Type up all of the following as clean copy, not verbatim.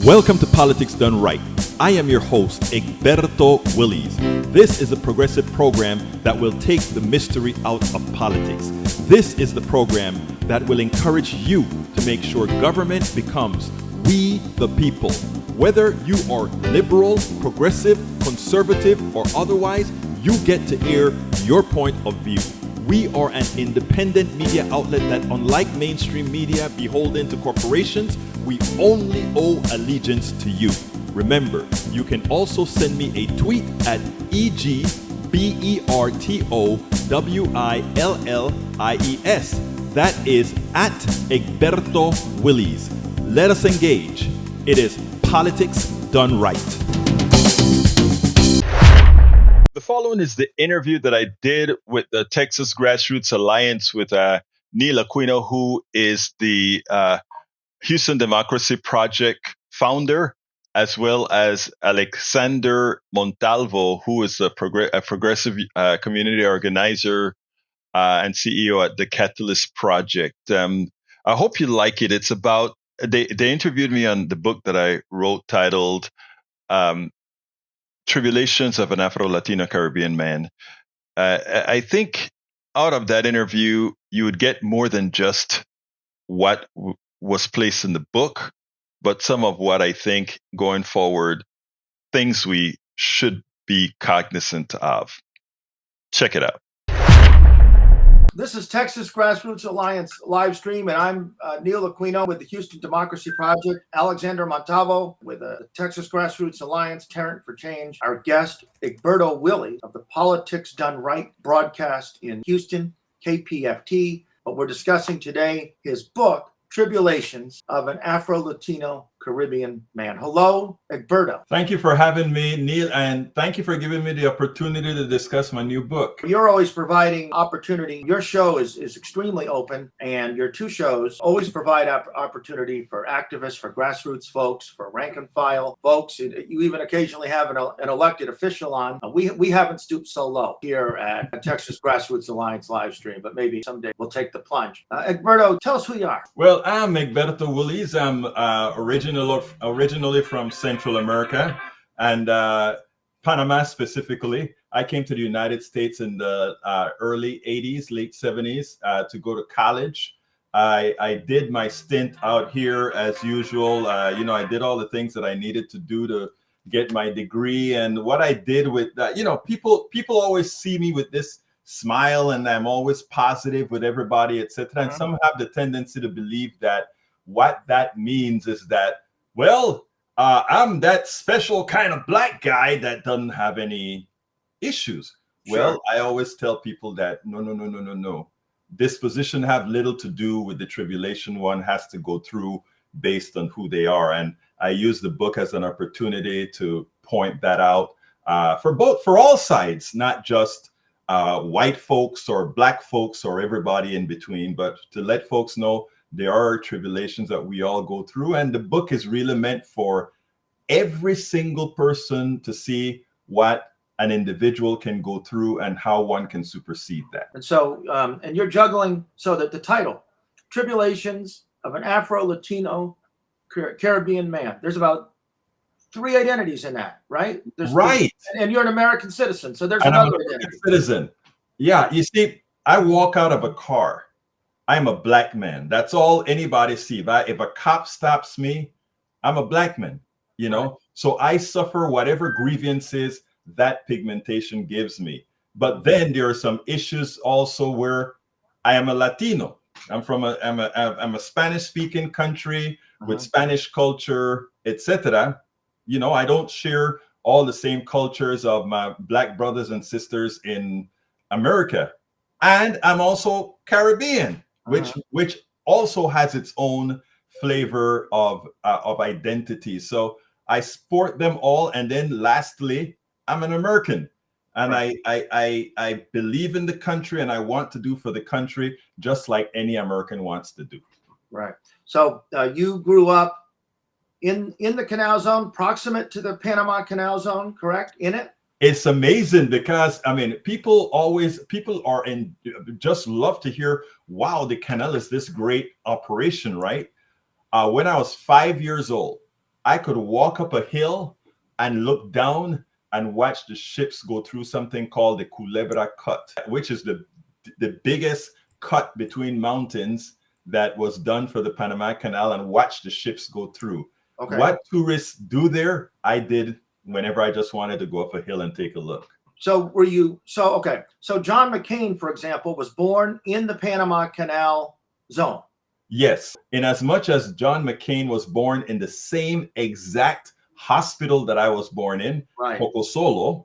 Welcome to Politics Done Right. I am your host, Egberto Willies. This is a progressive program that will take the mystery out of politics. This is the program that will encourage you to make sure government becomes we the people. Whether you are liberal, progressive, conservative, or otherwise, you get to air your point of view. We are an independent media outlet that, unlike mainstream media beholden to corporations, we only owe allegiance to you. Remember, you can also send me a tweet at EGBERTOWILLIES. That is at Egberto Willies. Let us engage. It is Politics Done Right. The following is the interview that I did with the Texas Grassroots Alliance with Neil Aquino, who is the Houston Democracy Project founder, as well as Alexander Montalvo, who is a progressive community organizer and CEO at the Catalyst Project. I hope you like it. It's about, they interviewed me on the book that I wrote titled Tribulations of an Afro-Latino Caribbean Man. I think out of that interview, you would get more than just what was placed in the book, but some of what I think going forward, things we should be cognizant of. Check it out. This is Texas Grassroots Alliance live stream, and I'm Neil Aquino with the Houston Democracy Project, Alexander Montalvo with the Texas Grassroots Alliance, Tarrant for Change. Our guest, Egberto Willies of the Politics Done Right broadcast in Houston, KPFT. But we're discussing today his book, Tribulations of an Afro-Latino Caribbean Man. Hello, Egberto. Thank you for having me, Neil, and thank you for giving me the opportunity to discuss my new book. You're always providing opportunity. Your show is extremely open, and your two shows always provide opportunity for activists, for grassroots folks, for rank and file folks. You even occasionally have an elected official on. We haven't stooped so low here at Texas Grassroots Alliance live stream, but maybe someday we'll take the plunge. Egberto, tell us who you are. Well, I'm Egberto Willies. I'm originally from Central America and Panama specifically. I came to the United States in the early 80s, late 70s to go to college. I did my stint out here as usual. I did all the things that I needed to do to get my degree. And what I did with that, people always see me with this smile and I'm always positive with everybody, etc. And some have the tendency to believe that what that means is that, well, I'm that special kind of black guy that doesn't have any issues. Sure. Well, I always tell people that no. Disposition have little to do with the tribulation one has to go through based on who they are. And I use the book as an opportunity to point that out for all sides, not just white folks or black folks or everybody in between, but to let folks know there are tribulations that we all go through. And the book is really meant for every single person to see what an individual can go through and how one can supersede that. And so, and you're juggling, so that the title, Tribulations of an Afro-Latino Caribbean Man, there's about 3 identities in that, right? Right. And you're an American citizen, so there's another identity. Citizen. Yeah, you see, I walk out of a car. I'm a black man. That's all anybody sees. If a cop stops me, I'm a black man, Right. So I suffer whatever grievances that pigmentation gives me. But then there are some issues also where I am a Latino. I'm a Spanish-speaking country with Spanish culture, etc. I don't share all the same cultures of my black brothers and sisters in America. And I'm also Caribbean, which also has its own flavor of identity. So I sport them all. And then lastly, I'm an American. And right. I believe in the country and I want to do for the country just like any American wants to do. Right. So you grew up in the Canal Zone, proximate to the Panama Canal Zone, correct? In it? It's amazing because, people just love to hear, wow, the canal is this great operation, right? When I was 5 years old, I could walk up a hill and look down and watch the ships go through something called the Culebra Cut, which is the biggest cut between mountains that was done for the Panama Canal, and watch the ships go through. Okay. What tourists do there, I did whenever I just wanted to go up a hill and take a look. So so John McCain, for example, was born in the Panama Canal zone. Yes, in as much as John McCain was born in the same exact hospital that I was born in, Right. Pocosolo,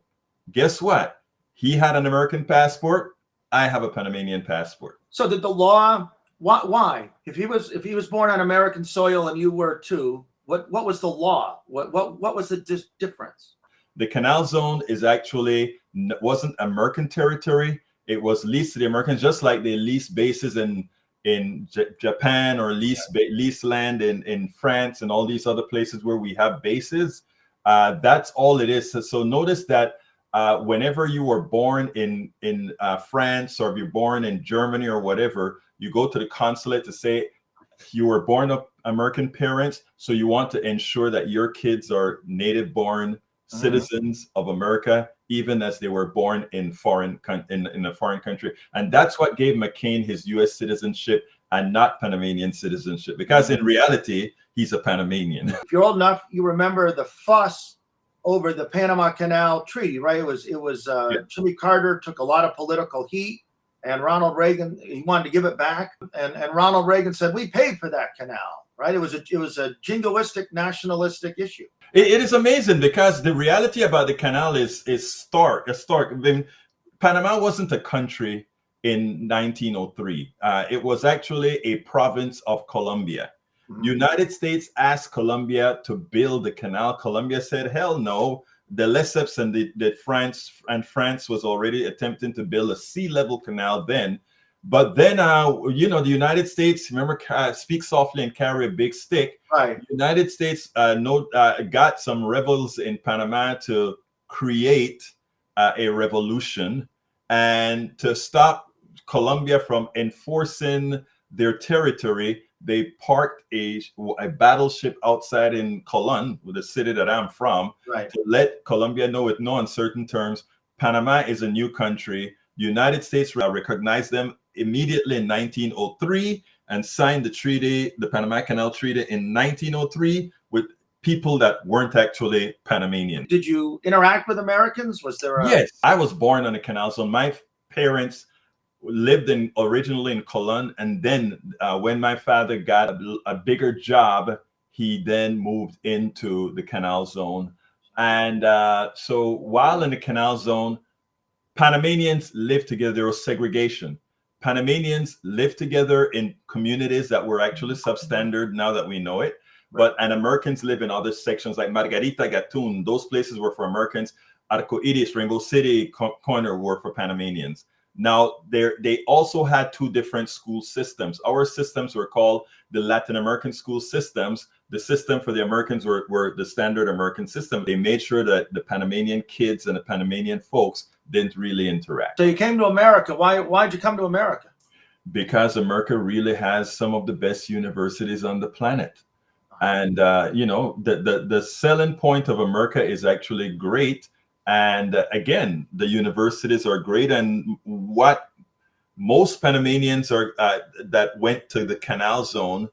guess what? He had an American passport. I have a Panamanian passport. So did the law? Why? If he was born on American soil and you were too, what was the law? What was the difference? The Canal Zone is actually wasn't American territory. It was leased to the Americans, just like they lease bases in Japan, or lease land in France and all these other places where we have bases. That's all it is. So notice that whenever you were born in France, or if you're born in Germany or whatever, you go to the consulate to say you were born of American parents, so you want to ensure that your kids are native born citizens of America, even as they were born in a foreign country. And that's what gave McCain his U.S. citizenship and not Panamanian citizenship, because in reality, he's a Panamanian. If you're old enough, you remember the fuss over the Panama Canal Treaty, right? It was Jimmy Carter took a lot of political heat, and Ronald Reagan, he wanted to give it back, and Ronald Reagan said, "We paid for that canal," right? It was a jingoistic, nationalistic issue. It is amazing, because the reality about the canal is stark. I mean, Panama wasn't a country in 1903. It was actually a province of Colombia. United States asked Colombia to build the canal. Colombia said, hell no. The Lesseps and France was already attempting to build a sea level canal then. But then, the United States, remember, speak softly and carry a big stick. Right. The United States got some rebels in Panama to create a revolution, and to stop Colombia from enforcing their territory. They parked a battleship outside in Colón, the city that I'm from, right, to let Colombia know with no uncertain terms, Panama is a new country. The United States recognized them immediately in 1903 and signed the treaty, the Panama Canal Treaty, in 1903 with people that weren't actually Panamanian. Did you interact with Americans? Was there Yes, I was born on the canal zone. My parents lived originally in Colón, and then when my father got a bigger job, he then moved into the canal zone. And so while in the canal zone, Panamanians lived together. There was segregation. Panamanians lived together in communities that were actually substandard now that we know it. And Americans live in other sections like Margarita, Gatun. Those places were for Americans. Arco Iris, Rainbow City corner were for Panamanians. Now, they also had two different school systems. Our systems were called the Latin American school systems. The system for the Americans were the standard American system. They made sure that the Panamanian kids and the Panamanian folks didn't really interact. So you came to America. Why'd you come to America? Because America really has some of the best universities on the planet. And, the selling point of America is actually great. And again, the universities are great. And what most Panamanians are that went to the canal zone,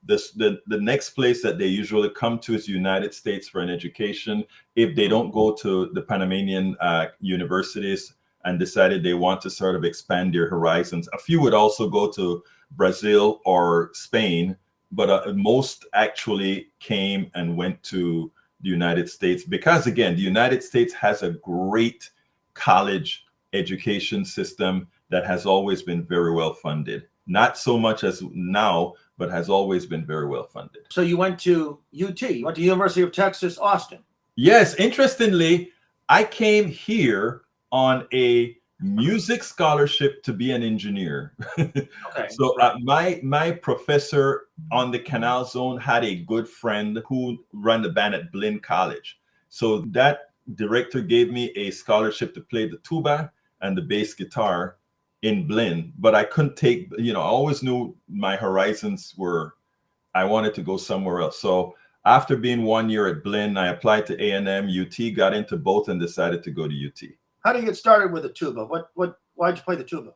the next place that they usually come to is the United States for an education. If they don't go to the Panamanian universities and decided they want to sort of expand their horizons, a few would also go to Brazil or Spain, but most actually came and went to the United States, because again, the United States has a great college education system that has always been very well funded. Not so much as now, but has always been very well funded. So you went to UT, you went to University of Texas, Austin. Yes, interestingly, I came here on a music scholarship to be an engineer. Okay. So my professor on the canal zone had a good friend who ran the band at Blinn College. So that director gave me a scholarship to play the tuba and the bass guitar in Blinn, but I couldn't take, I always knew my horizons were, I wanted to go somewhere else. So After being 1 year at Blinn, I applied to A&M, UT, got into both, and decided to go to UT. How do you get started with the tuba? Why'd you play the tuba?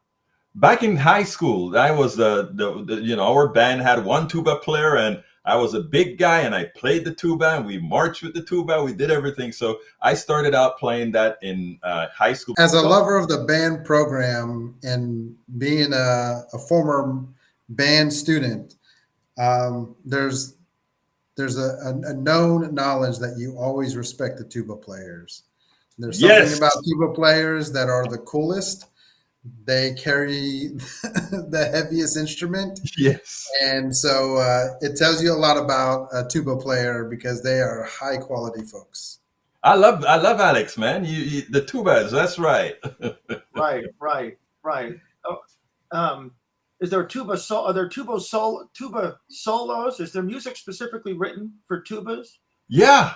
Back in high school, I was our band had one tuba player, and I was a big guy, and I played the tuba, and we marched with the tuba. We did everything. So I started out playing that in high school. As a lover of the band program and being a former band student, there's a known knowledge that you always respect the tuba players. There's something about tuba players that are the coolest. They carry the heaviest instrument. Yes. And so it tells you a lot about a tuba player because they are high quality folks. I love Alex, man. You the tubas, that's right. Right. Oh, is there tuba are there tuba solos? Is there music specifically written for tubas? Yeah.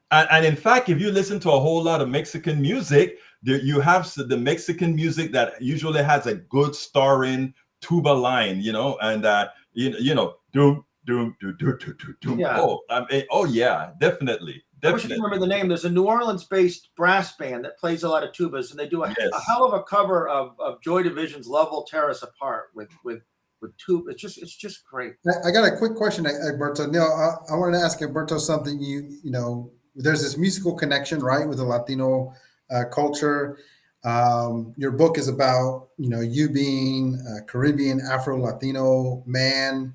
And in fact, if you listen to a whole lot of Mexican music, you have the Mexican music that usually has a good starring tuba line, and doom, doom, doom, doom, doom, doom. Yeah. Oh yeah, definitely. I wish I could remember the name. There's a New Orleans-based brass band that plays a lot of tubas, and they do a hell of a cover of Joy Division's "Love Will Tear Us Apart" with tuba. It's just great. I got a quick question, Egberto. Neil, I wanted to ask Egberto something. There's this musical connection, right, with the Latino culture. Your book is about, you being a Caribbean Afro-Latino man.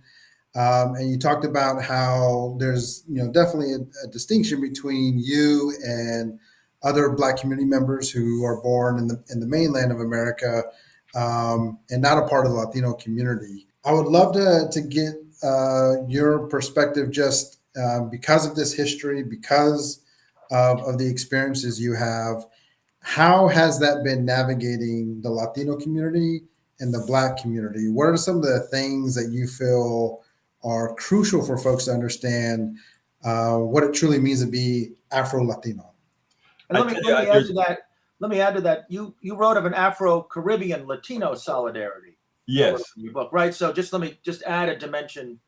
And you talked about how there's, definitely a distinction between you and other Black community members who are born in the mainland of America and not a part of the Latino community. I would love to get your perspective just because of this history, because of the experiences you have. How has that been navigating the Latino community and the Black community? What are some of the things that you feel are crucial for folks to understand what it truly means to be Afro-Latino? And let me add to that. You wrote of an Afro-Caribbean Latino solidarity. Yes. In your book, right? So let me add a dimension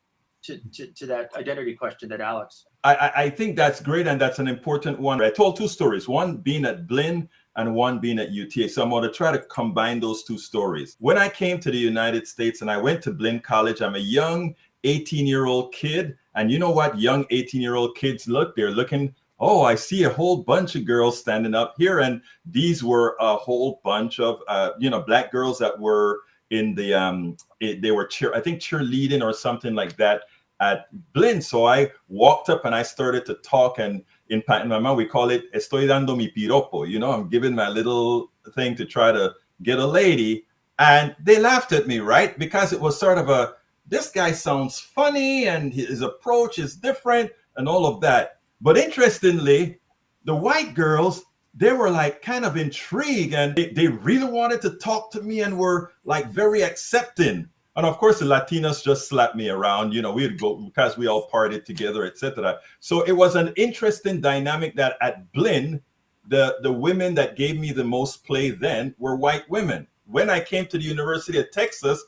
to that identity question that Alex. I think that's great, and that's an important one. I told two stories, one being at Blinn and one being at UTA. So I'm going to try to combine those two stories. When I came to the United States and I went to Blinn College, I'm a young 18-year-old kid. And you know what young 18-year-old kids look? They're looking, oh, I see a whole bunch of girls standing up here. And these were a whole bunch of, Black girls that were in the, they were cheerleading or something like that at Blinn. So I walked up and I started to talk, and in Panama we call it estoy dando mi piropo. I'm giving my little thing to try to get a lady, and they laughed at me, right? Because it was sort of this guy sounds funny and his approach is different and all of that. But interestingly, the white girls, they were like kind of intrigued, and they really wanted to talk to me and were like very accepting. And of course, the Latinos just slapped me around. We'd go because we all partied together, etc. So it was an interesting dynamic that at Blinn, the women that gave me the most play then were white women. When I came to the University of Texas,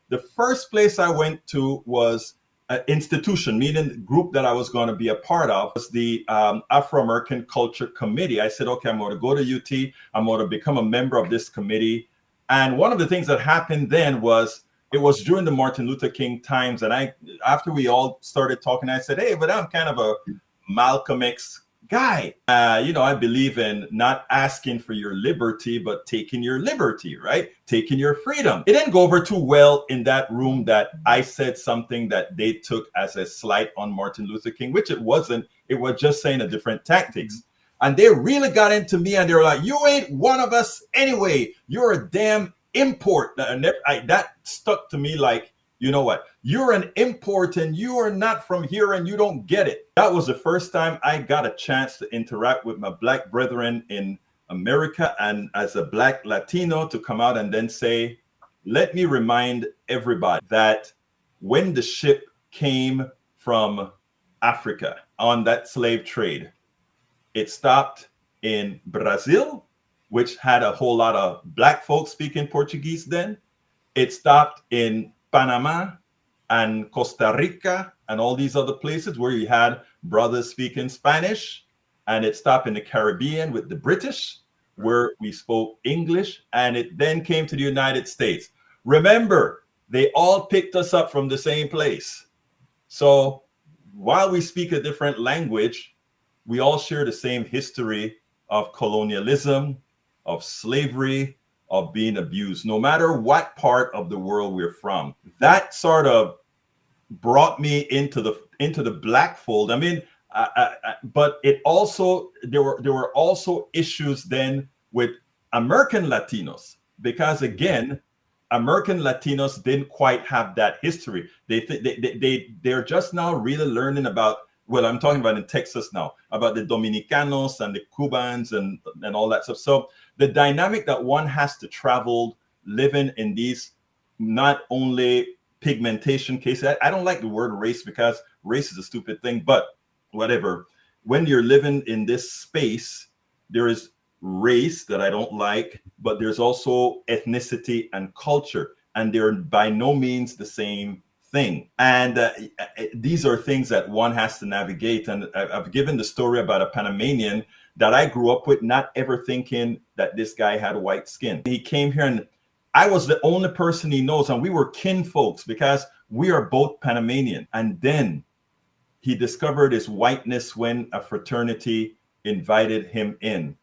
the first place I went to was an institution, meaning the group that I was going to be a part of was the Afro-American Culture Committee. I said, okay, I'm going to go to UT. I'm going to become a member of this committee. And one of the things that happened then was, it was during the Martin Luther King times. And after we all started talking, I said, hey, but I'm kind of a Malcolm X guy. I believe in not asking for your liberty, but taking your liberty, right? Taking your freedom. It didn't go over too well in that room that I said something that they took as a slight on Martin Luther King, which it wasn't. It was just saying a different tactics. And they really got into me, and they were like, you ain't one of us anyway. You're a damn import. And that stuck to me like, you know what? You're an import and you are not from here and you don't get it. That was the first time I got a chance to interact with my Black brethren in America, and as a Black Latino to come out and then say, let me remind everybody that when the ship came from Africa on that slave trade, it stopped in Brazil, which had a whole lot of Black folks speaking Portuguese then. It stopped in Panama, and Costa Rica and all these other places where you had brothers speaking Spanish, and it stopped in the Caribbean with the British, where we spoke English, and it then came to the United States. Remember, they all picked us up from the same place. So while we speak a different language, we all share the same history of colonialism, of slavery, of being abused, no matter what part of the world we're from. That sort of brought me into the black fold. I mean, but it also there were also issues then with American Latinos, because again, American Latinos didn't quite have that history. They're just now really learning about, well, I'm talking about in Texas now, about the Dominicanos and the Cubans and all that stuff. So the dynamic that one has to travel living in these, not only pigmentation cases, I don't like the word race because race is a stupid thing, but whatever. When you're living in this space, there is race that I don't like, but there's also ethnicity and culture, and they're by no means the same thing. And these are things that one has to navigate. And I've given the story about a Panamanian that I grew up with, not ever thinking that this guy had white skin. He came here and I was the only person he knows, and we were kin folks because we are both Panamanian. And then he discovered his whiteness when a fraternity invited him in.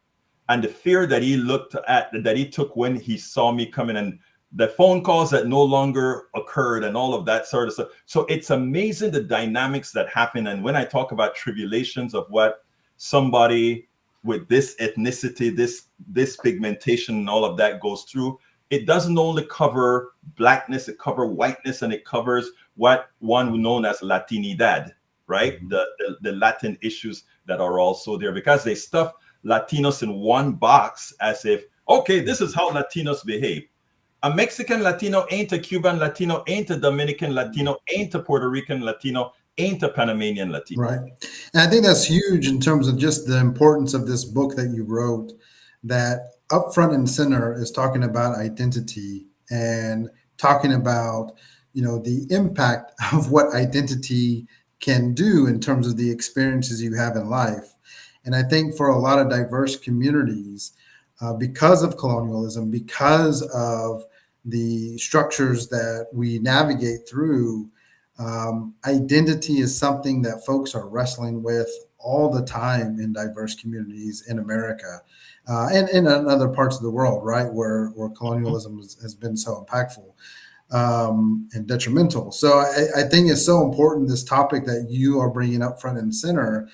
And the fear that he took when he saw me coming, and the phone calls that no longer occurred and all of that sort of stuff. So it's amazing the dynamics that happen. And when I talk about tribulations of what somebody with this ethnicity, this pigmentation and all of that goes through, it doesn't only cover blackness, it covers whiteness, and it covers what one known as Latinidad, right? The Latin issues that are also there, because they stuff Latinos in one box as if, okay, this is how Latinos behave. A Mexican Latino ain't a Cuban Latino, ain't a Dominican Latino, ain't a Puerto Rican Latino, ain't a Panamanian Latino. Right. And I think that's huge in terms of just the importance of this book that you wrote, that up front and center is talking about identity and talking about, the impact of what identity can do in terms of the experiences you have in life. And I think for a lot of diverse communities, because of colonialism, because of the structures that we navigate through, identity is something that folks are wrestling with all the time in diverse communities in America and in other parts of the world, right, where colonialism has been so impactful and detrimental. So I think it's so important, this topic that you are bringing up front and center,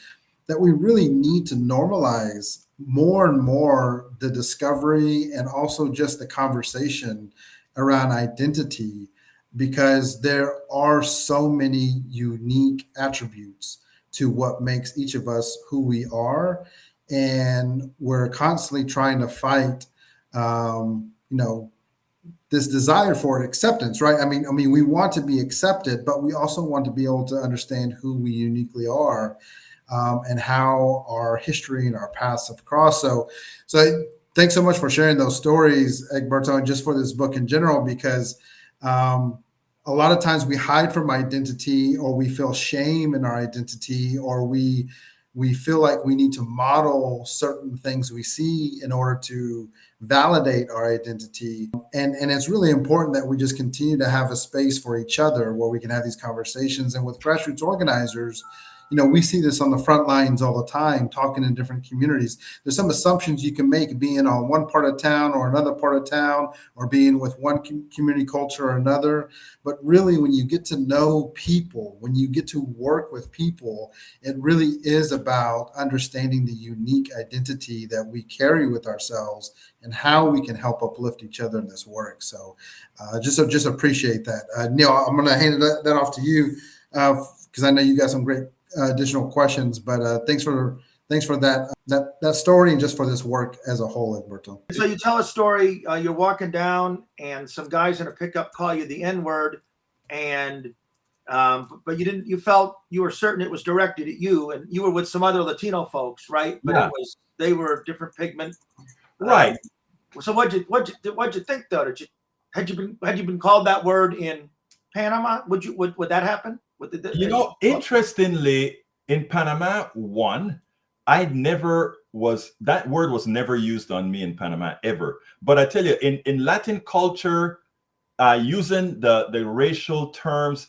that we really need to normalize more and more the discovery and also just the conversation around identity, because there are so many unique attributes to what makes each of us who we are. And we're constantly trying to fight, this desire for acceptance, right? I mean, we want to be accepted, but we also want to be able to understand who we uniquely are. And how our history and our paths have crossed. So thanks so much for sharing those stories, Egberto, and just for this book in general, because a lot of times we hide from identity, or we feel shame in our identity, or we feel like we need to model certain things we see in order to validate our identity. And it's really important that we just continue to have a space for each other where we can have these conversations. And with grassroots organizers, we see this on the front lines all the time, talking in different communities. There's some assumptions you can make being on one part of town or another part of town, or being with one community culture or another. But really, when you get to know people, when you get to work with people, it really is about understanding the unique identity that we carry with ourselves and how we can help uplift each other in this work. So just appreciate that. Neil, I'm going to hand that off to you because I know you got some great additional questions, but thanks for that story and just for this work as a whole, Egberto. So you tell a story, you're walking down and some guys in a pickup call you the N-word, and but you felt you were certain it was directed at you, and you were with some other Latino folks, right? But Yeah. they were different pigment, Right. So what'd you think though? Had you been called that word in Panama? Would that happen? Interestingly, in Panama, that word was never used on me in Panama ever. But I tell you, in Latin culture, using the racial terms,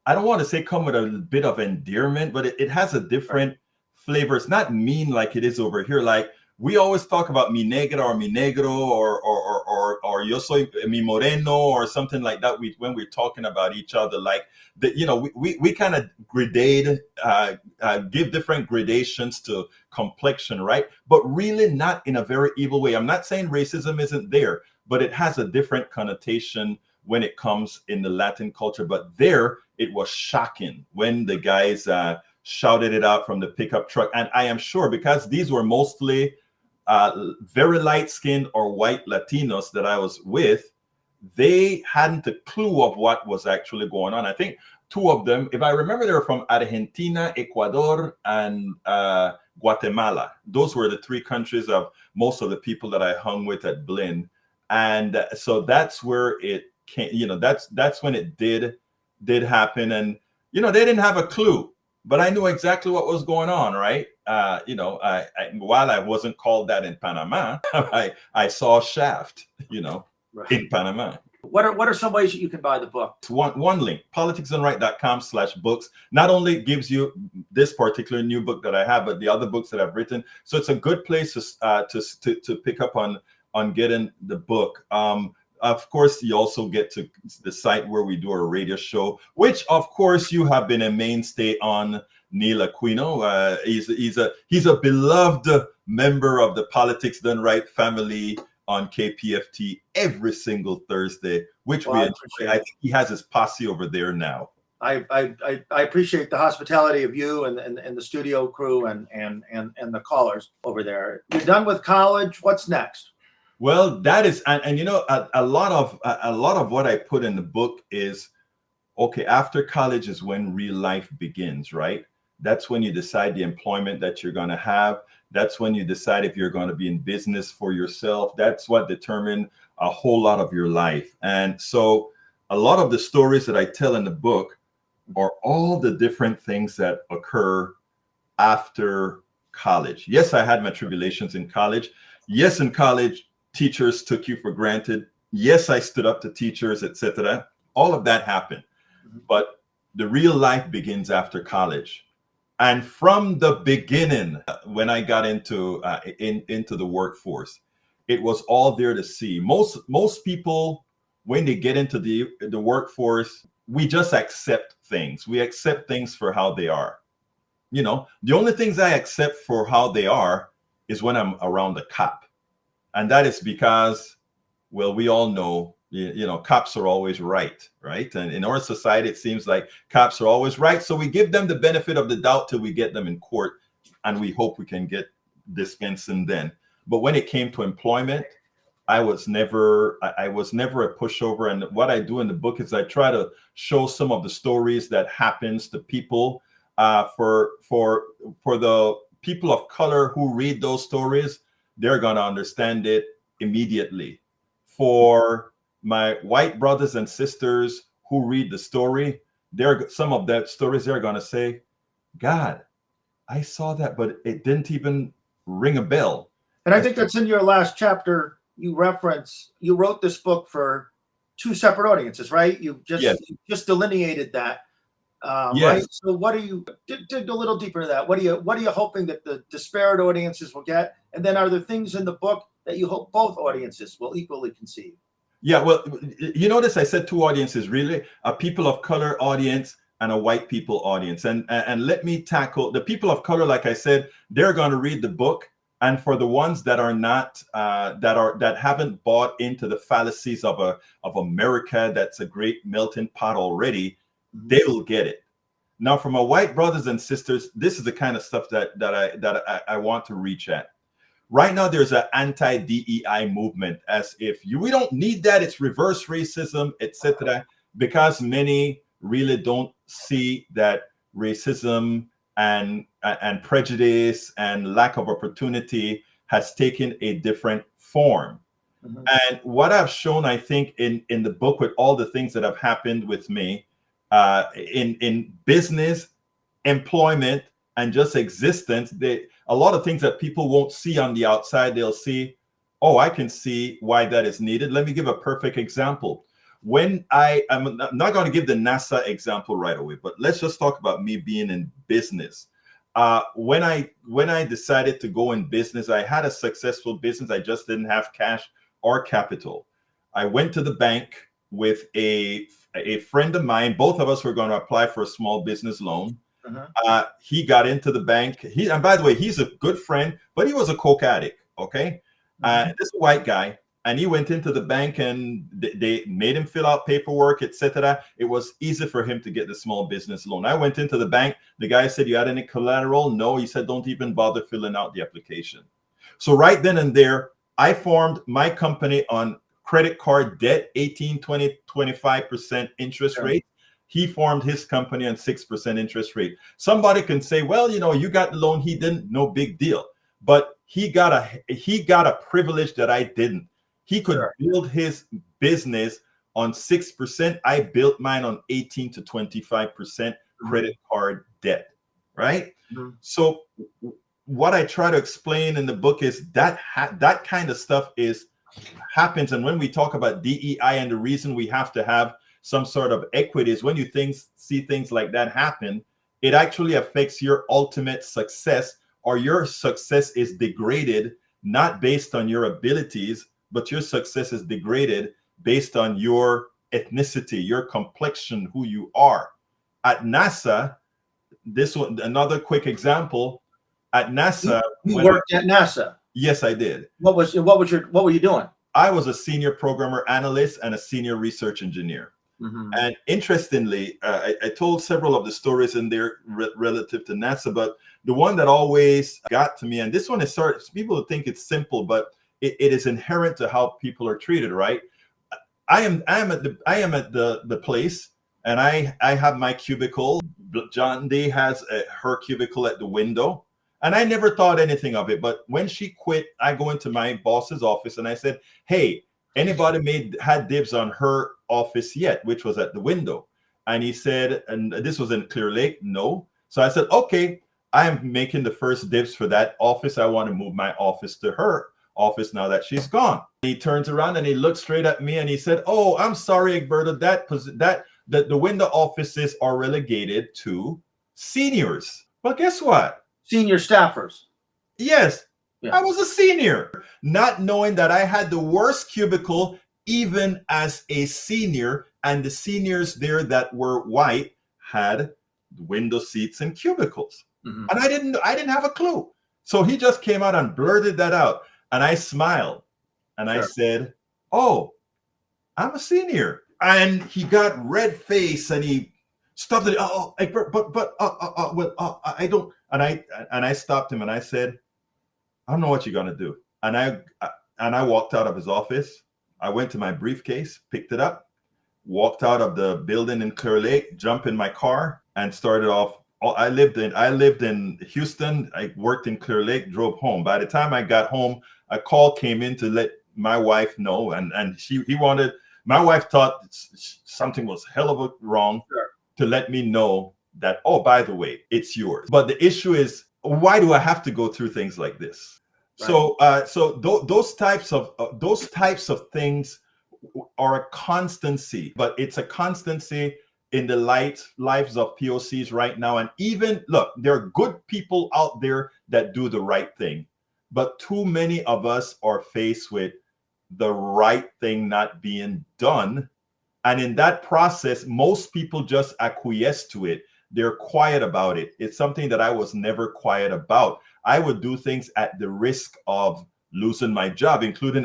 I don't want to say come with a bit of endearment, but it has a different flavor. It's not mean like it is over here. Like we always talk about mi negra or mi negro or yo soy mi moreno or something like that. When we're talking about each other, like we kind of give different gradations to complexion, right? But really not in a very evil way. I'm not saying racism isn't there, but it has a different connotation when it comes in the Latin culture. But there, it was shocking when the guys shouted it out from the pickup truck. And I am sure because these were mostly very light-skinned or white Latinos that I was with, they hadn't a clue of what was actually going on. I think two of them, if I remember, they were from Argentina, Ecuador, and Guatemala. Those were the three countries of most of the people that I hung with at Blinn. And so that's where it came, that's when it did happen. And, they didn't have a clue, but I knew exactly what was going on, right? While I wasn't called that in Panama, I saw Shaft, Right. in Panama. What are some ways that you can buy the book? One link, politicsdoneright.com/books, not only gives you this particular new book that I have, but the other books that I've written. So it's a good place to pick up on getting the book. Of course, you also get to the site where we do our radio show, which of course you have been a mainstay on, Neil Aquino. He's a beloved member of the Politics Done Right family on KPFT every single Thursday, which I think he has his posse over there now. I appreciate the hospitality of you and the studio crew and the callers over there. You're done with college. What's next? Well, that is, and a lot of what I put in the book is, okay, after college is when real life begins, right? That's when you decide the employment that you're going to have. That's when you decide if you're going to be in business for yourself. That's what determines a whole lot of your life. And so a lot of the stories that I tell in the book are all the different things that occur after college. Yes, I had my tribulations in college. Yes, in college, teachers took you for granted. Yes, I stood up to teachers, etc. All of that happened. But the real life begins after college. And from the beginning, when I got into the workforce, it was all there to see. Most people, when they get into the workforce, we just accept things. We accept things for how they are. The only things I accept for how they are is when I'm around a cop. And that is because, well, we all know, cops are always right? And in our society, it seems like cops are always right. So we give them the benefit of the doubt till we get them in court, and we hope we can get dispensing then. But when it came to employment, I was never a pushover. And what I do in the book is I try to show some of the stories that happens to people. For the people of color who read those stories, they're going to understand it immediately. For my white brothers and sisters who read the story, some of that stories, they're going to say, God, I saw that, but it didn't even ring a bell. And I think that's in your last chapter. You wrote this book for two separate audiences, right? You just delineated that. Yes. Right. So what are you dig a little deeper into that? What are you hoping that the disparate audiences will get? And then are there things in the book that you hope both audiences will equally conceive? Yeah, well, you notice I said two audiences, really, a people of color audience and a white people audience. And let me tackle the people of color. Like I said, they're going to read the book. And for the ones that are not, that haven't bought into the fallacies of America, that's a great melting pot already, they will get it. Now, for my white brothers and sisters, this is the kind of stuff that I want to reach at. Right now, there's an anti-DEI movement, as if we don't need that. It's reverse racism, etc. Because many really don't see that racism and prejudice and lack of opportunity has taken a different form. And what I've shown, I think, in the book with all the things that have happened with me, in business, employment, and just existence. A lot of things that people won't see on the outside, they'll see, oh, I can see why that is needed. Let me give a perfect example. When I'm not going to give the NASA example right away, but let's just talk about me being in business. When I decided to go in business, I had a successful business. I just didn't have cash or capital. I went to the bank with a friend of mine. Both of us were going to apply for a small business loan. He got into the bank. And by the way, he's a good friend, but he was a coke addict. Okay. This is a white guy. And he went into the bank and they made him fill out paperwork, etc. It was easy for him to get the small business loan. I went into the bank. The guy said, "You had any collateral?" No. He said, "Don't even bother filling out the application." So right then and there, I formed my company on credit card debt, 18, 20, 25% interest rate. He formed his company on 6% interest rate. Somebody can say, well, you got the loan, he didn't, no big deal. But he got a privilege that I didn't. He could build his business on 6%. I built mine on 18 to 25% credit card debt, right? So what I try to explain in the book is that that kind of stuff happens. And when we talk about DEI and the reason we have to have some sort of equity is when you see things like that happen, it actually affects your ultimate success, or your success is degraded, not based on your abilities, but your success is degraded based on your ethnicity, your complexion, who you are. At NASA, this one, another quick example. At NASA, you worked at NASA. Yes, I did. What were you doing? I was a senior programmer analyst and a senior research engineer. And interestingly, I told several of the stories in there relative to NASA, but the one that always got to me, and this one is people think it's simple, but it is inherent to how people are treated, right? I am at the place, and I have my cubicle. John Day has her cubicle at the window, and I never thought anything of it. But when she quit, I go into my boss's office and I said, "Hey, anybody had dibs on her office yet?" Which was at the window. And he said, and this was in Clear Lake, no. So I said, okay, I am making the first dibs for that office. I want to move my office to her office now that she's gone. He turns around and he looks straight at me and he said, "Oh, I'm sorry, Egberto, that the window offices are relegated to seniors." Well, guess what? Senior staffers. Yes. Yeah. I was a senior, not knowing that I had the worst cubicle even as a senior, and the seniors there that were white had window seats and cubicles. And I didn't have a clue. So he just came out and blurted that out, and I smiled and I said, "Oh, I'm a senior." And he got red face and he stopped it. "Oh, I don't." And I stopped him and I said, "I don't know what you're gonna do." And I walked out of his office. I went to my briefcase, picked it up, walked out of the building in Clear Lake, jumped in my car, and started off. I lived in Houston. I worked in Clear Lake, drove home. By the time I got home, a call came in to let my wife know, and my wife thought something was hell of a wrong, to let me know that, "Oh, by the way, it's yours." But the issue is, why do I have to go through things like this? Right. So those types of things are a constancy, but it's a constancy in the lives of POCs right now. And even look, there are good people out there that do the right thing, but too many of us are faced with the right thing not being done. And in that process, most people just acquiesce to it. They're quiet about it. It's something that I was never quiet about. I would do things at the risk of losing my job, including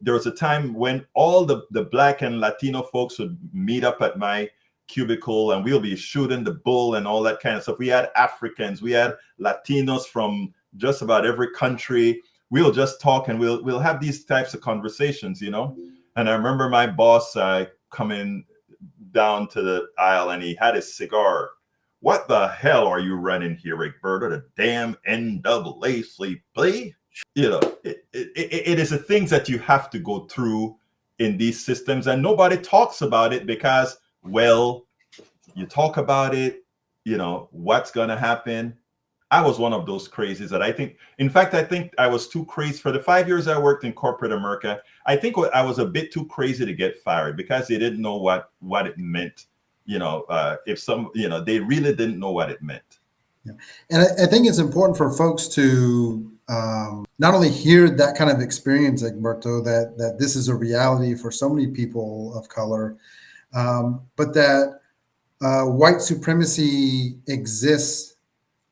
there was a time when all the Black and Latino folks would meet up at my cubicle and we'll be shooting the bull and all that kind of stuff. We had Africans, we had Latinos from just about every country. We'll just talk and we'll have these types of conversations, And I remember my boss coming down to the aisle and he had his cigar. "What the hell are you running here, Egberto? The damn NAACP?" It is the things that you have to go through in these systems, and nobody talks about it because, well, You talk about it, what's going to happen. I was one of those crazies that I think I was too crazy for the 5 years I worked in corporate America. I think I was a bit too crazy to get fired because they didn't know what it meant. They really didn't know what it meant. Yeah. And I think it's important for folks to not only hear that kind of experience, Egberto, that this is a reality for so many people of color, but that white supremacy exists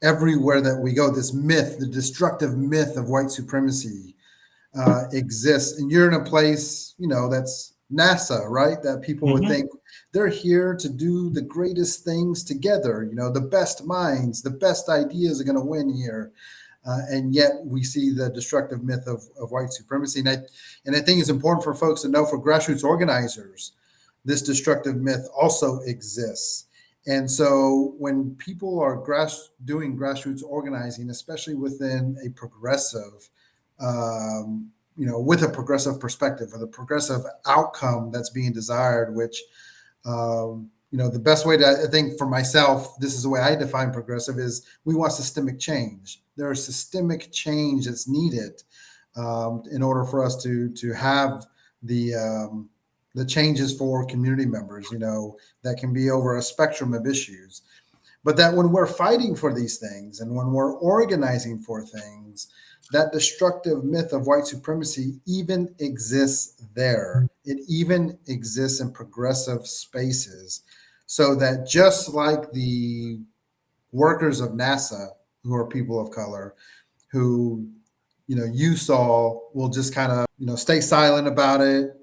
everywhere that we go. This myth, the destructive myth of white supremacy exists. And you're in a place, that's NASA, right? That people would think they're here to do the greatest things together. The best minds, the best ideas are going to win here. And yet we see the destructive myth of white supremacy. And I think it's important for folks to know, for grassroots organizers, this destructive myth also exists. And so when people are doing grassroots organizing, especially within a progressive, with a progressive perspective or the progressive outcome that's being desired, which, the best way to, I think for myself, this is the way I define progressive, is we want systemic change. There is systemic change that's needed in order for us to have the changes for community members, that can be over a spectrum of issues. But that when we're fighting for these things and when we're organizing for things, that destructive myth of white supremacy even exists there. It even exists in progressive spaces. So that just like the workers of NASA, who are people of color, who, you saw will just kind of, stay silent about it,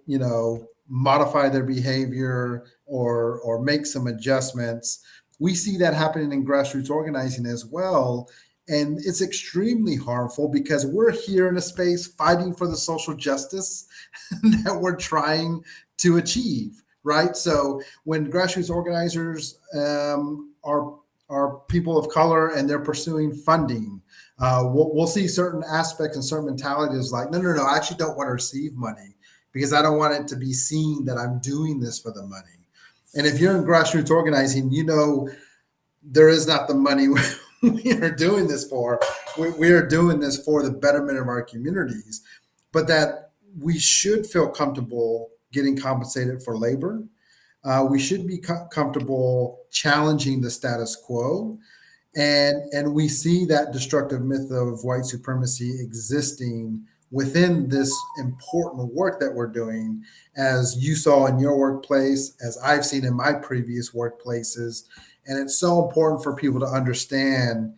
modify their behavior or make some adjustments. We see that happening in grassroots organizing as well. And it's extremely harmful because we're here in a space fighting for the social justice that we're trying to achieve, right? So when grassroots organizers are people of color and they're pursuing funding, we'll see certain aspects and certain mentalities like, no, I actually don't want to receive money because I don't want it to be seen that I'm doing this for the money. And if you're in grassroots organizing, there is not the money we are doing this for. We are doing this for the betterment of our communities, but that we should feel comfortable getting compensated for labor. We should be comfortable challenging the status quo. And we see that destructive myth of white supremacy existing within this important work that we're doing, as you saw in your workplace, as I've seen in my previous workplaces. And it's so important for people to understand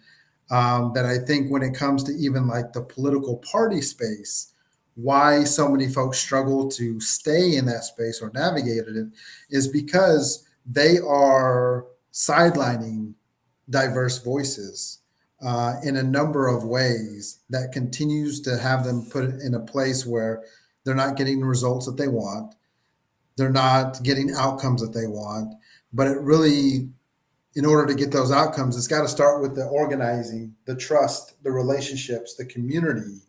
that I think when it comes to even like the political party space, why so many folks struggle to stay in that space or navigate it is because they are sidelining diverse voices in a number of ways that continues to have them put in a place where they're not getting the results that they want. They're not getting outcomes that they want. But it really, in order to get those outcomes, it's got to start with the organizing, the trust, the relationships, the community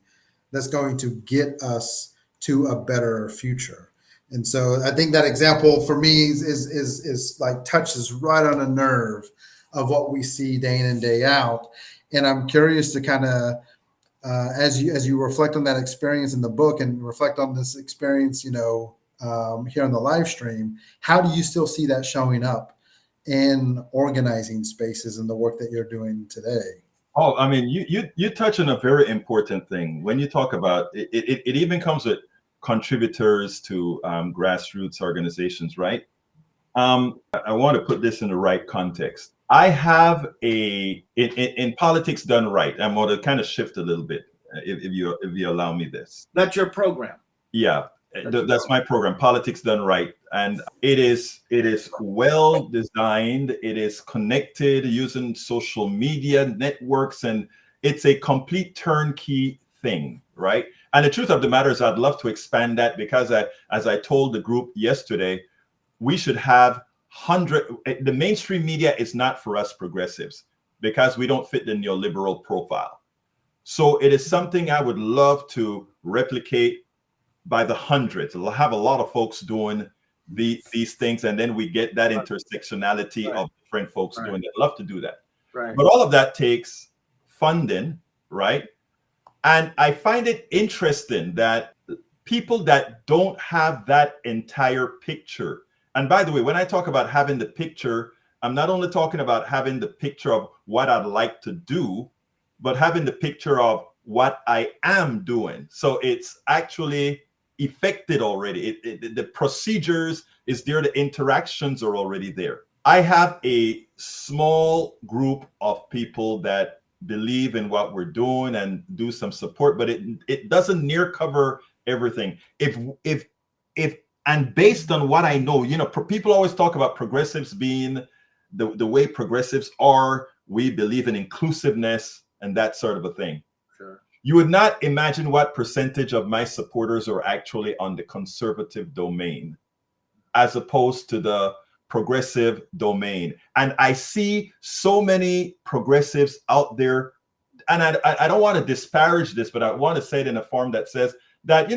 that's going to get us to a better future. And so I think that example for me is like touches right on a nerve of what we see day in and day out. And I'm curious to kind of, as you reflect on that experience in the book and reflect on this experience, here on the live stream, how do you still see that showing up in organizing spaces and the work that you're doing today? Oh, I mean, you touch on a very important thing when you talk about it. It even comes with contributors to grassroots organizations, right? I want to put this in the right context. I have in politics done right. I'm going to kind of shift a little bit, if you allow me this. That's your program. Yeah, that's my program, Politics Done Right, and it is well designed. It is connected using social media networks, and it's a complete turnkey thing, right? And the truth of the matter is, I'd love to expand that because, as I told the group yesterday, we should have the mainstream media is not for us progressives because we don't fit the neoliberal profile. So it is something I would love to replicate by the hundreds. We'll have a lot of folks doing these things, and then we get that intersectionality of different folks Right. doing that. Love to do that. Right. But all of that takes funding, right? And I find it interesting that people that don't have that entire picture, and by the way, when I talk about having the picture, I'm not only talking about having the picture of what I'd like to do, but having the picture of what I am doing. So it's actually effected already. The procedures is there, the interactions are already there. I have a small group of people that believe in what we're doing and do some support, but it doesn't near cover everything. If and based on what I know, people always talk about progressives being the way progressives are. We believe in inclusiveness and that sort of a thing. Sure. You would not imagine what percentage of my supporters are actually on the conservative domain as opposed to the progressive domain. And I see so many progressives out there, and I don't want to disparage this, but I want to say it in a form that says that,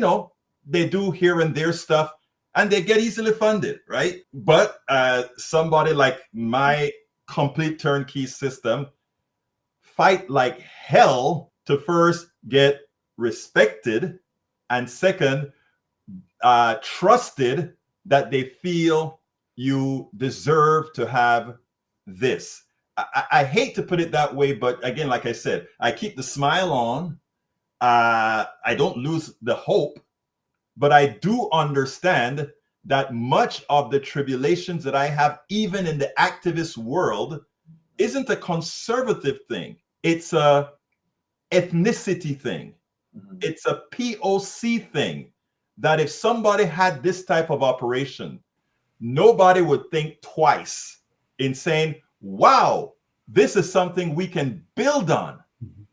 they do here and there stuff and they get easily funded, right? But somebody like my complete turnkey system fight like hell to first get respected and second, trusted that they feel you deserve to have this. I hate to put it that way, but again, like I said, I keep the smile on. I don't lose the hope, but I do understand that much of the tribulations that I have, even in the activist world, isn't a conservative thing. It's a ethnicity thing. Mm-hmm. It's a POC thing, that if somebody had this type of operation, nobody would think twice in saying, wow, this is something we can build on.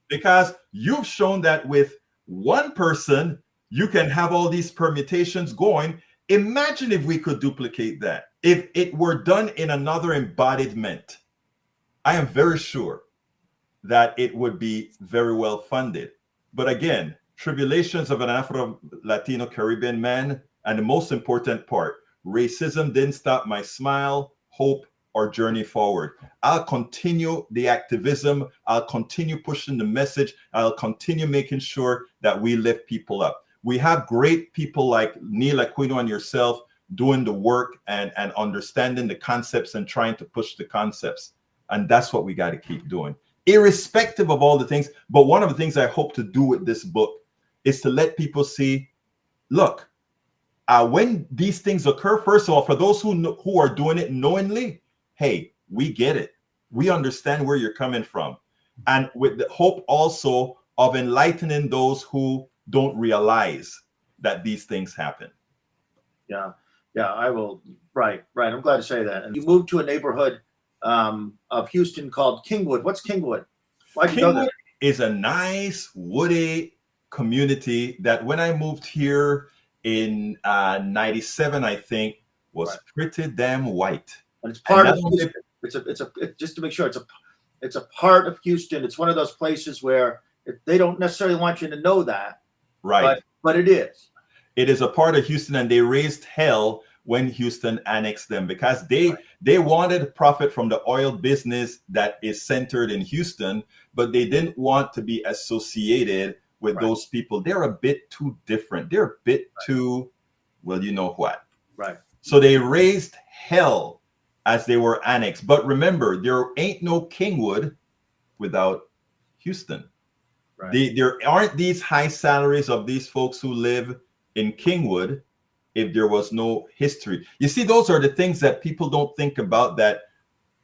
Because you've shown that with one person, you can have all these permutations going. Imagine if we could duplicate that. If it were done in another embodiment, I am very sure that it would be very well funded. But again, Tribulations of an Afro-Latino Caribbean Man, and the most important part, racism didn't stop my smile, hope, or journey forward. I'll continue the activism. I'll continue pushing the message. I'll continue making sure that we lift people up. We have great people like Neil Aquino and yourself doing the work and understanding the concepts and trying to push the concepts. And that's what we got to keep doing, irrespective of all the things. But one of the things I hope to do with this book is to let people see, look, when these things occur, first of all, for those who are doing it knowingly, hey, we get it. We understand where you're coming from. And with the hope also of enlightening those who don't realize that these things happen. Yeah, I will. Right. I'm glad to say that. And you moved to a neighborhood of Houston called Kingwood. What's Kingwood? Why'd you go there? Kingwood is a nice woody community that when I moved here in 97, I think, was pretty damn white. And it's part of Houston. Just to make sure, it's a part of Houston. It's one of those places where they don't necessarily want you to know that, right? But it is. It is a part of Houston, and they raised hell when Houston annexed them because they wanted to profit from the oil business that is centered in Houston, but they didn't want to be associated with those people. They're a bit too different. They're a bit too, well, you know what? Right. So they raised hell as they were annexed. But remember, there ain't no Kingwood without Houston. Right. There aren't these high salaries of these folks who live in Kingwood if there was no history. You see, those are the things that people don't think about, that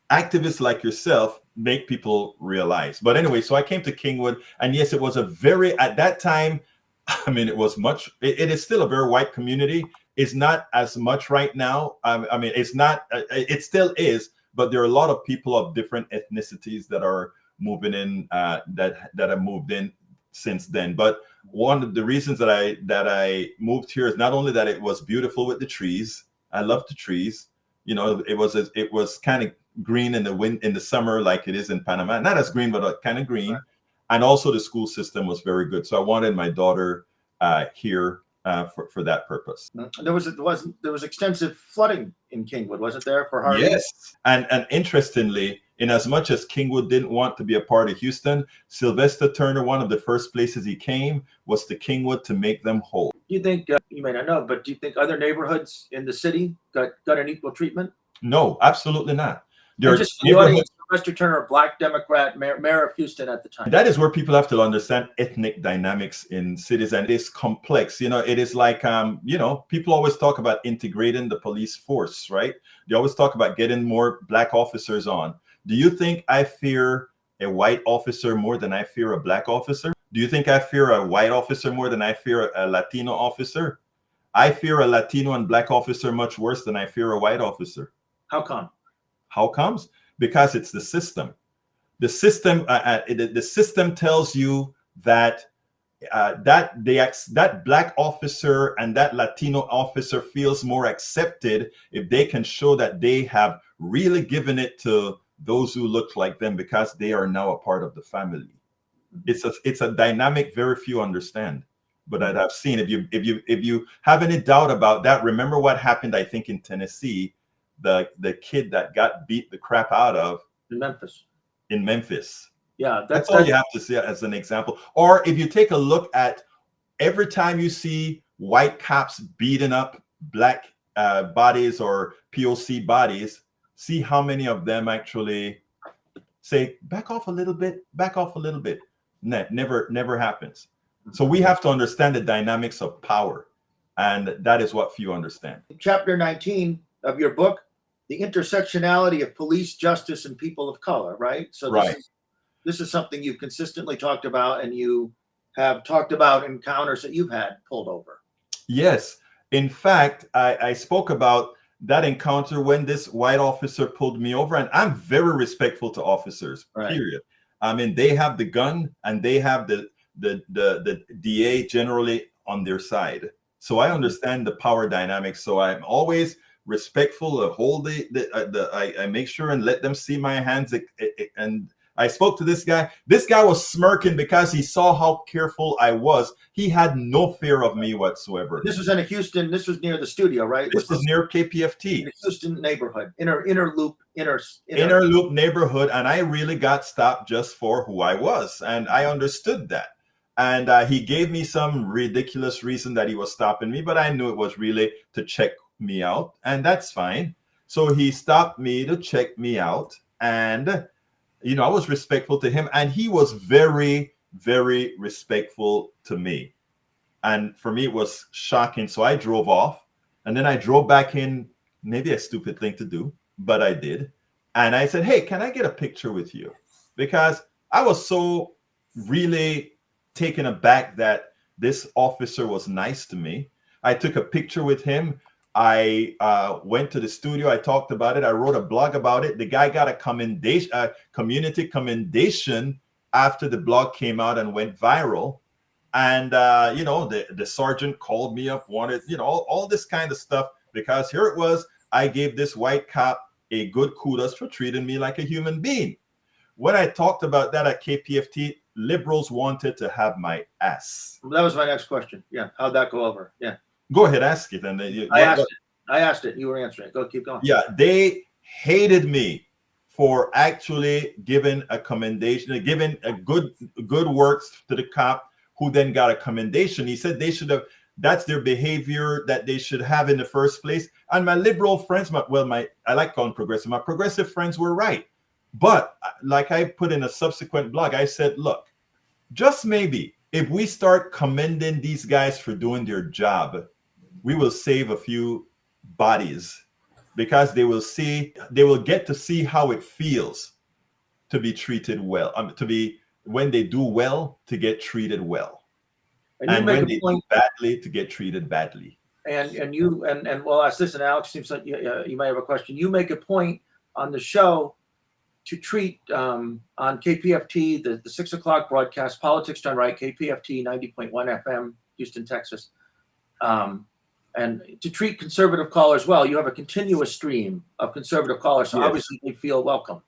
activists like yourself make people realize. But anyway, so I came to Kingwood, and yes, it was at that time, I mean, it is still a very white community. It's not as much right now. I mean, it's not, it still is, but there are a lot of people of different ethnicities that are moving in, that have moved in since then. But one of the reasons that I moved here is not only that it was beautiful with the trees. I love the trees. You know, it was kind of green in the summer, like it is in Panama. Not as green, but kind of green. Right. And also the school system was very good. So I wanted my daughter here for that purpose. There was extensive flooding in Kingwood, wasn't there, for Harvey? Yes, and interestingly, in as much as Kingwood didn't want to be a part of Houston, Sylvester Turner, one of the first places he came was to Kingwood to make them whole. Do you think, you may not know, but do you think other neighborhoods in the city got an equal treatment? No, absolutely not. Just the audience, Sylvester Turner, Black Democrat, mayor of Houston at the time. That is where people have to understand ethnic dynamics in cities, and it's complex. It is like, people always talk about integrating the police force, right? They always talk about getting more Black officers on. Do you think I fear a white officer more than I fear a Black officer? Do you think I fear a white officer more than I fear a Latino officer? I fear a Latino and Black officer much worse than I fear a white officer. How come? How comes? Because it's the system. The system, the system tells you that that Black officer and that Latino officer feels more accepted if they can show that they have really given it to those who look like them, because they are now a part of the family. It's a dynamic very few understand. But I've seen, if you have any doubt about that, remember what happened, I think, in Tennessee. The kid that got beat the crap out of in Memphis. Yeah, that's all you have to see as an example. Or if you take a look at every time you see white cops beating up Black bodies or POC bodies, see how many of them actually say, back off a little bit, back off a little bit. Never happens. So we have to understand the dynamics of power, and that is what few understand. Chapter 19 of your book, the intersectionality of police, justice, and people of color, right? So this is something you've consistently talked about, and you have talked about encounters that you've had pulled over. Yes. In fact, I spoke about that encounter when this white officer pulled me over, and I'm very respectful to officers, period. I mean, they have the gun and they have the DA generally on their side. So I understand the power dynamics. So I'm always respectful of hold I make sure and let them see my hands. And I spoke to this guy. This guy was smirking because he saw how careful I was. He had no fear of me whatsoever. This was in Houston. This was near the studio, right? This was near KPFT. In the Houston neighborhood, inner loop neighborhood. And I really got stopped just for who I was. And I understood that. And he gave me some ridiculous reason that he was stopping me, but I knew it was really to check me out, and that's fine. So he stopped me to check me out, and I was respectful to him, and he was very, very respectful to me. And for me, it was shocking. So I drove off, and then I drove back in. Maybe a stupid thing to do, but I did. And I said, "Hey, can I get a picture with you?" Because I was so really taken aback that this officer was nice to me. I took a picture with him. I went to the studio. I talked about it. I wrote a blog about it. The guy got a community commendation after the blog came out and went viral. And, the sergeant called me up, wanted, all this kind of stuff, because here it was. I gave this white cop a good kudos for treating me like a human being. When I talked about that at KPFT, liberals wanted to have my ass. That was my next question. Yeah. How'd that go over? Yeah. Go ahead, ask it. And I asked it. You were answering it. Go, keep going. Yeah. They hated me for actually giving a commendation, giving a good works to the cop who then got a commendation. He said they should have, that's their behavior that they should have in the first place. And my liberal friends, I like calling progressive, my progressive friends were right. But like I put in a subsequent blog, I said, look, just maybe if we start commending these guys for doing their job, we will save a few bodies, because they will get to see how it feels to be treated well, when they do well, to get treated well. And when they do badly, to get treated badly. And well, ask this, and Alex, seems like you might have a question. You make a point on the show to treat on KPFT, the 6 o'clock broadcast, Politics Done Right, KPFT 90.1 FM, Houston, Texas, and to treat conservative callers well. You have a continuous stream of conservative callers, so obviously they feel welcome.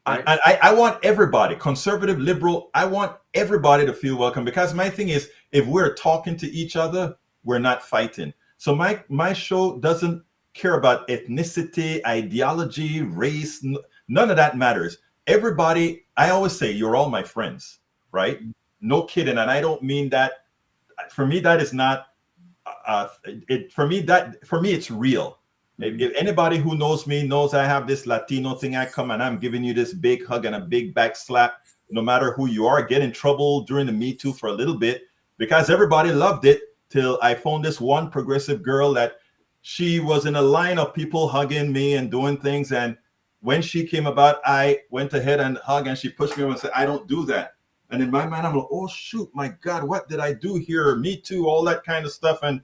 Right? I want everybody, conservative, liberal, I want everybody to feel welcome, because my thing is, if we're talking to each other, we're not fighting. So my show doesn't care about ethnicity, ideology, race. None of that matters. Everybody, I always say, you're all my friends, right? No kidding. And I don't mean that. For me, that is not. For me, it's real. If anybody who knows me knows I have this Latino thing, I come and I'm giving you this big hug and a big back slap. No matter who you are, get in trouble during the Me Too for a little bit because everybody loved it till I found this one progressive girl that she was in a line of people hugging me and doing things. And when she came about, I went ahead and hugged and she pushed me over and said, I don't do that. And in my mind, I'm like, oh, shoot, my God, what did I do here? Me Too, all that kind of stuff. And,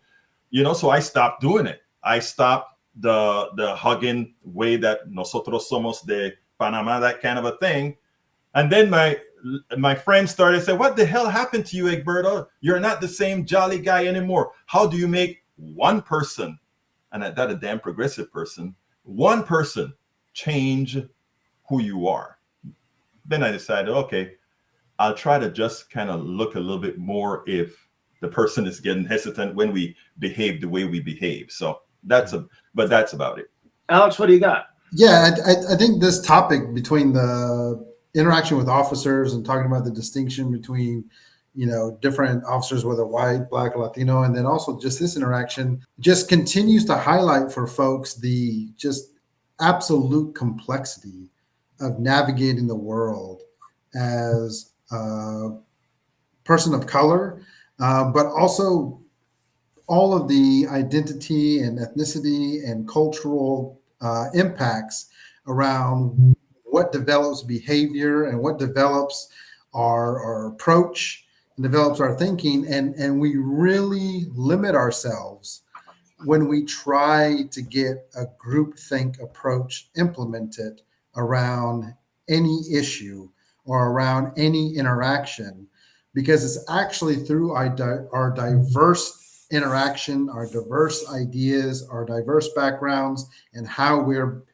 so I stopped doing it. I stopped the hugging way that nosotros somos de Panama, that kind of a thing. And then my friends started saying, what the hell happened to you, Egberto? You're not the same jolly guy anymore. How do you make one person, and that a damn progressive person, one person change who you are? Then I decided, okay, I'll try to just kind of look a little bit more if the person is getting hesitant when we behave the way we behave. So that's about it. Alex, what do you got? Yeah, I think this topic between the interaction with officers and talking about the distinction between, different officers, whether white, black, Latino, and then also just this interaction just continues to highlight for folks the just absolute complexity of navigating the world as a person of color, but also all of the identity and ethnicity and cultural impacts around what develops behavior and what develops our approach and develops our thinking. And we really limit ourselves when we try to get a groupthink approach implemented around any issue or around any interaction, because it's actually through our diverse interaction, our diverse ideas, our diverse backgrounds, and how we're,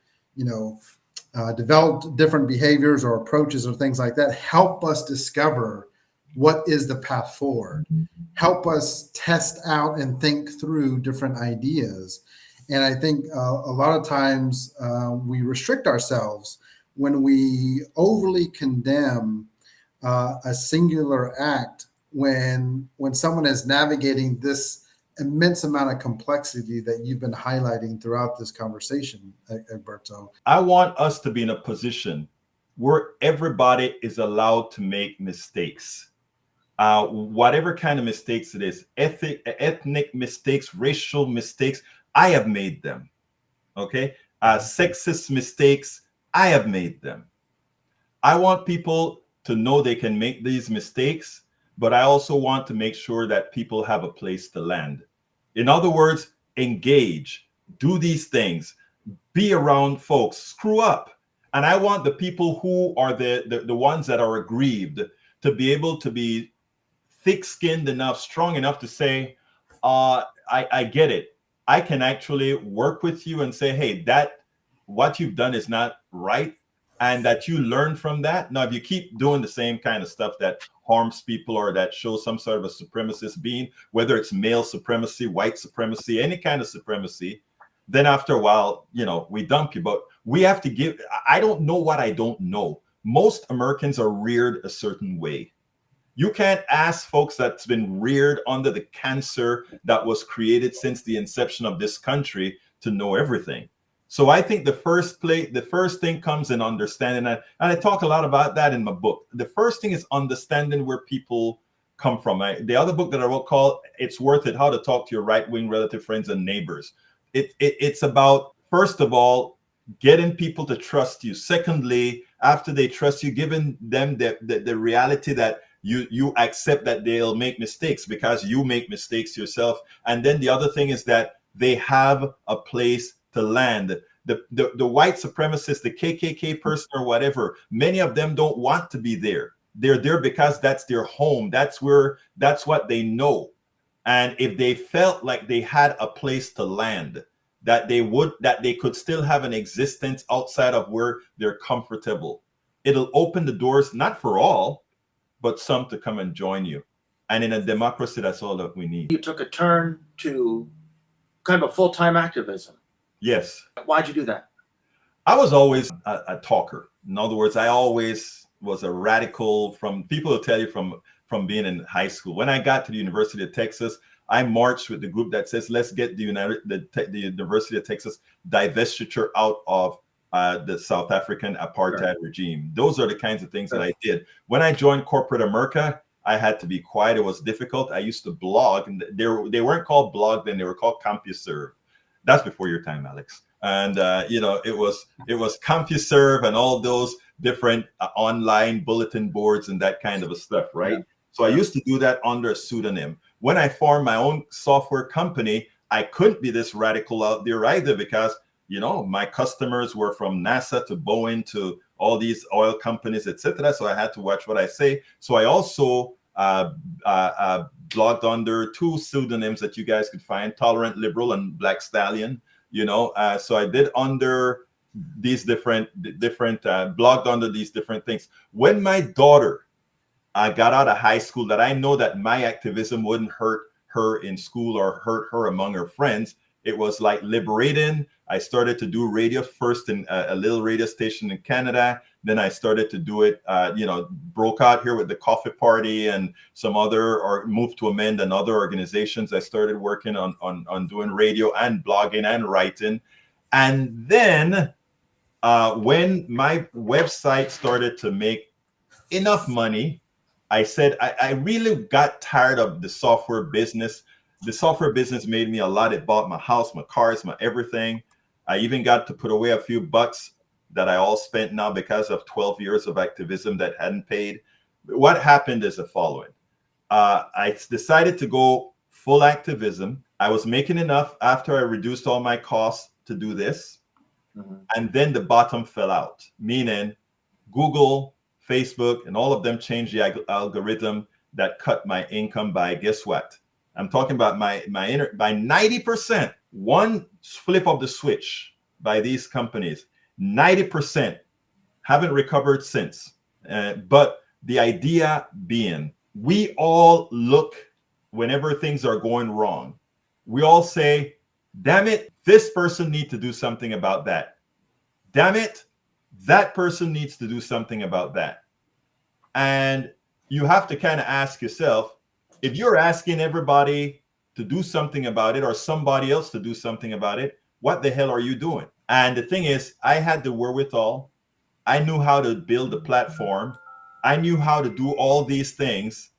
developed different behaviors or approaches or things like that, help us discover what is the path forward, help us test out and think through different ideas. And I think a lot of times we restrict ourselves when we overly condemn a singular act when someone is navigating this immense amount of complexity that you've been highlighting throughout this conversation, Egberto. I want us to be in a position where everybody is allowed to make mistakes. Whatever kind of mistakes it is, ethnic mistakes, racial mistakes, I have made them. Okay? Sexist mistakes, I have made them. I want people to know they can make these mistakes, but I also want to make sure that people have a place to land. In other words, engage, do these things, be around folks, screw up. And I want the people who are the ones that are aggrieved to be able to be thick-skinned enough, strong enough to say, I get it. I can actually work with you and say, hey, what you've done is not right, and that you learn from that. Now, if you keep doing the same kind of stuff that harms people or that shows some sort of a supremacist being, whether it's male supremacy, white supremacy, any kind of supremacy, then after a while, we dump you. But we have to give, I don't know what I don't know. Most Americans are reared a certain way. You can't ask folks that's been reared under the cancer that was created since the inception of this country to know everything. So I think the first thing comes in understanding, and I talk a lot about that in my book. The first thing is understanding where people come from. The other book that I wrote called "It's Worth It: How to Talk to Your Right-Wing Relative Friends and Neighbors." It's about, first of all, getting people to trust you. Secondly, after they trust you, giving them the reality that you accept that they'll make mistakes because you make mistakes yourself. And then the other thing is that they have a place to land. The white supremacist, the KKK person or whatever, many of them don't want to be there. They're there because that's their home. That's what they know. And if they felt like they had a place to land, that they could still have an existence outside of where they're comfortable, it'll open the doors, not for all, but some to come and join you. And in a democracy, that's all that we need. You took a turn to kind of a full-time activism. Yes. Why'd you do that? I was always a talker. In other words, I always was a radical. From people will tell you from being in high school. When I got to the University of Texas, I marched with the group that says, let's get the University of Texas divestiture out of the South African apartheid regime. Those are the kinds of things that I did. When I joined corporate America, I had to be quiet. It was difficult. I used to blog, and they weren't called blog then, they were called CompuServe. That's before your time, Alex. And it was CompuServe and all those different online bulletin boards and that kind of stuff, right? Yeah. So I used to do that under a pseudonym. When I formed my own software company, I couldn't be this radical out there either, because my customers were from NASA to Boeing to all these oil companies, etc. So I had to watch what I say. So I also blogged under two pseudonyms that you guys could find: Tolerant Liberal and Black Stallion. So I did under these different blogged under these different things. When my daughter got out of high school, that I know that my activism wouldn't hurt her in school or hurt her among her friends. It was like liberating. I started to do radio first in a little radio station in Canada. Then I started to do it, broke out here with the Coffee Party and some other, or moved to Amend and other organizations. I started working on doing radio and blogging and writing. And then when my website started to make enough money, I said, I really got tired of the software business. The software business made me a lot. It bought my house, my cars, my everything. I even got to put away a few bucks that I all spent now because of 12 years of activism that hadn't paid. What happened is the following. I decided to go full activism. I was making enough after I reduced all my costs to do this. Mm-hmm. And then the bottom fell out, meaning Google, Facebook, and all of them changed the algorithm that cut my income by, guess what? I'm talking about by 90%. One flip of the switch by these companies, 90% haven't recovered since. But the idea being, we all look whenever things are going wrong. We all say, damn it, this person needs to do something about that. Damn it, that person needs to do something about that. And you have to kind of ask yourself, if you're asking everybody to do something about it or somebody else to do something about it, what the hell are you doing? And the thing is, I had the wherewithal. I knew how to build a platform. I knew how to do all these things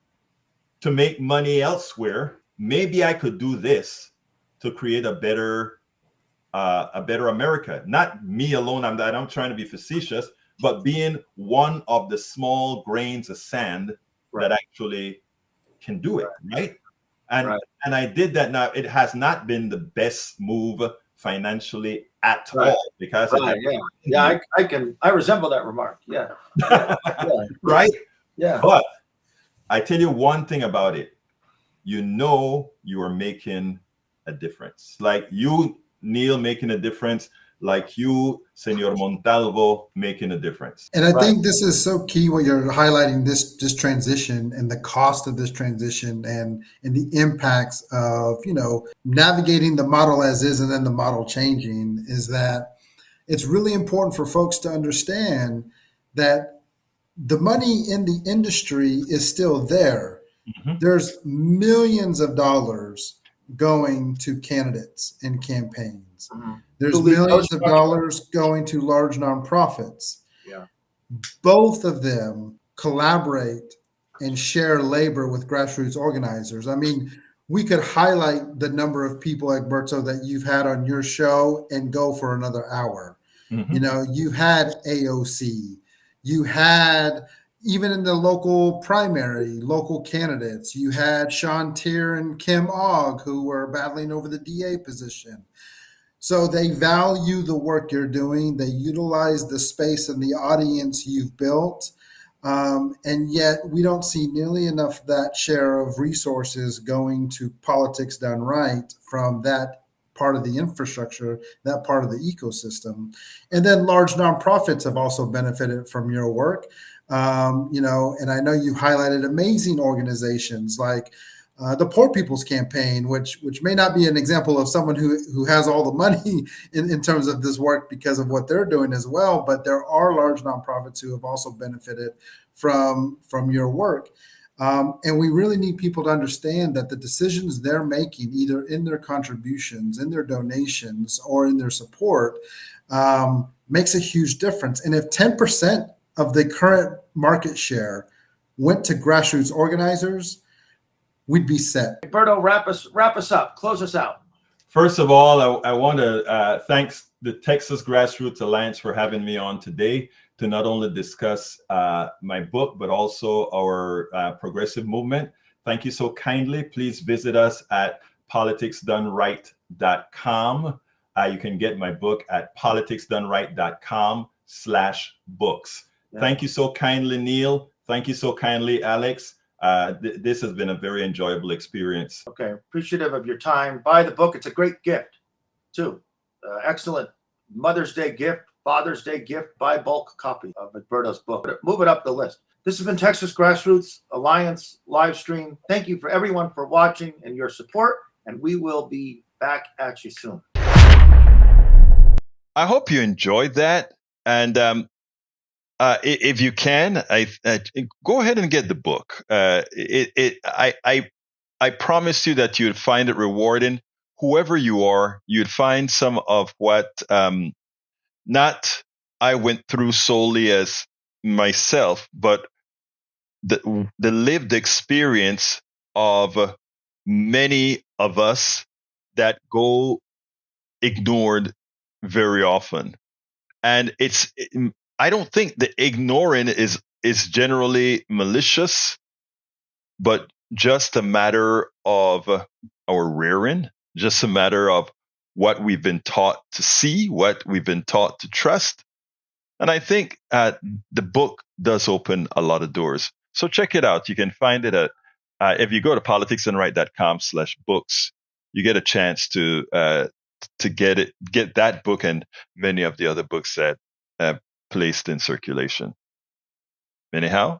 to make money elsewhere. Maybe I could do this to create a better America. Not me alone. I'm trying to be facetious, but being one of the small grains of sand that actually can do it, right? And I did that. Now, it has not been the best move financially at all, because I resemble that remark. Yeah. Right? Yeah. But I tell you one thing about it. You are making a difference. Like you, Neil, making a difference. Like you, Senor Montalvo, making a difference. And I think this is so key what you're highlighting, this transition and the cost of this transition and the impacts of, navigating the model as is and then the model changing, is that it's really important for folks to understand that the money in the industry is still there. Mm-hmm. There's millions of dollars going to candidates and campaigns. Mm-hmm. There's millions of dollars going to large nonprofits. Yeah. Both of them collaborate and share labor with grassroots organizers. I mean, we could highlight the number of people, Egberto, that you've had on your show and go for another hour. Mm-hmm. You've had AOC. You had, even in the local primary, local candidates, you had Sean Tier and Kim Ogg, who were battling over the DA position. So they value the work you're doing. They utilize the space and the audience you've built. And yet we don't see nearly enough of that share of resources going to politics done right from that part of the infrastructure, that part of the ecosystem. And then large nonprofits have also benefited from your work. And I know you've highlighted amazing organizations like the Poor People's Campaign, which may not be an example of someone who has all the money in terms of this work because of what they're doing as well. But there are large nonprofits who have also benefited from your work. And we really need people to understand that the decisions they're making, either in their contributions, in their donations, or in their support, makes a huge difference. And if 10% of the current market share went to grassroots organizers, we'd be set. Egberto, wrap us up, close us out. First of all, I want to thank the Texas Grassroots Alliance for having me on today to not only discuss my book, but also our progressive movement. Thank you so kindly. Please visit us at politicsdoneright.com. You can get my book at politicsdoneright.com/books. Yeah. Thank you so kindly, Neil. Thank you so kindly, Alex. This has been a very enjoyable experience. Okay, appreciative of your time. Buy the book. It's a great gift, too. Excellent Mother's Day gift, Father's Day gift. Buy bulk copy of Egberto's book. Move it up the list. This has been Texas Grassroots Alliance live stream. Thank you for everyone for watching and your support, and we will be back at you soon. I hope you enjoyed that, and if you can, go ahead and get the book. I promise you that you'd find it rewarding. Whoever you are, you'd find some of what not I went through solely as myself, but the lived experience of many of us that go ignored very often. And I don't think the ignoring is generally malicious, but just a matter of our rearing, just a matter of what we've been taught to see, what we've been taught to trust. And I think the book does open a lot of doors. So check it out. You can find it at, if you go to politicsdoneright.com/books, you get a chance to get that book and many of the other books that placed in circulation. Anyhow,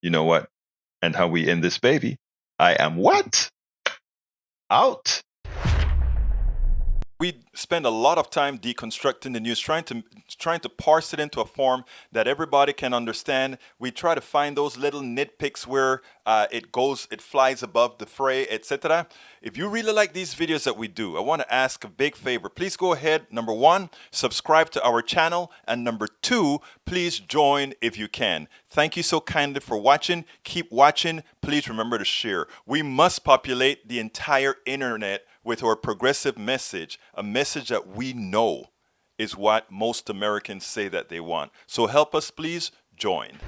you know what? And how we end this baby. I am what? Out. We spend a lot of time deconstructing the news, trying to parse it into a form that everybody can understand. We try to find those little nitpicks where it flies above the fray, etc. If you really like these videos that we do, I want to ask a big favor. Please go ahead. Number 1, subscribe to our channel. And number 2, please join if you can. Thank you so kindly for watching. Keep watching. Please remember to share. We must populate the entire internet with our progressive message, a message that we know is what most Americans say that they want. So help us, please join.